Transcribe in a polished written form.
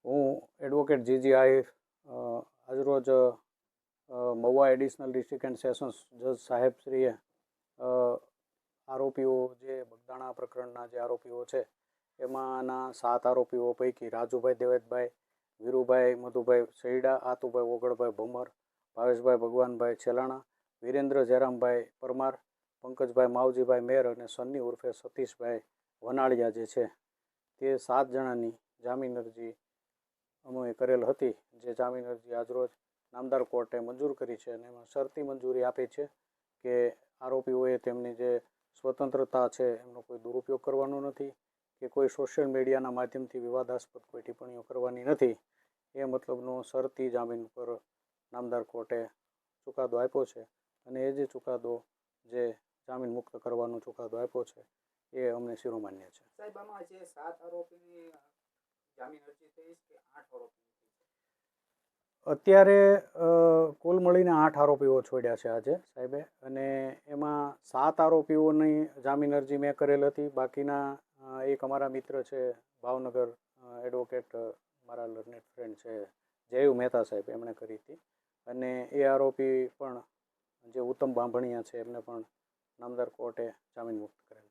હું એડવોકેટ જીજી આહિર આજરોજ Mahuva additional district and sessions જજ સાહેબશ્રીએ આરોપીઓ જે બગદાણા પ્રકરણના જે આરોપીઓ છે એમાંના 7 આરોપીઓ પૈકી રાજુભાઈ દેવેદભાઈ, વીરુભાઈ મધુભાઈ સૈડા, આતુભાઈ ઓગળભાઈ ભમર, ભાવેશભાઈ ભગવાનભાઈ છેલાણા, વિરેન્દ્ર જયરામભાઈ પરમાર, પંકજભાઈ માવજીભાઈ મેર અને સન્ની ઉર્ફે સતીશભાઈ વનાળિયા જે છે તે 7 જણાની જામીન અરજી અમે કરેલ હતી, જે જામીન અરજી આજરોજ નામદાર કોર્ટે મંજૂર કરી છે અને એમાં શરતી મંજૂરી આપી છે કે આરોપીઓએ તેમની જે સ્વતંત્રતા છે એમનો કોઈ દુરુપયોગ કરવાનો નથી કે કોઈ સોશિયલ મીડિયાના માધ્યમથી વિવાદાસ્પદ કોઈ ટિપ્પણીઓ કરવાની નથી. એ મતલબનો શરતી જામીન પર નામદાર કોર્ટે ચુકાદો આપ્યો છે અને એ જે ચુકાદો જે જામીન મુક્ત કરવાનો ચુકાદો આપ્યો છે એ અમને શિરોમાન્ય છે. સાહેબ, આમાં જે 7 આરોપીની જામીન અરજી થઈ છે કે 8 આરોપી? અત્યારે કુલ મળીને 8 આરોપીઓ છોડ્યા છે આજે સાહેબે, અને એમાં 7 આરોપીઓની જામીન અરજી મેં કરેલ હતી. બાકીના એક અમારા મિત્ર છે ભાવનગર, એડવોકેટ મારા લર્નેડ ફ્રેન્ડ છે જયુ મહેતા સાહેબ, એમણે કરી હતી. અને એ આરોપી પણ જે ઉત્તમ બાંભણિયા છે એમને પણ નામદાર કોર્ટે જામીન મુક્ત કરેલ.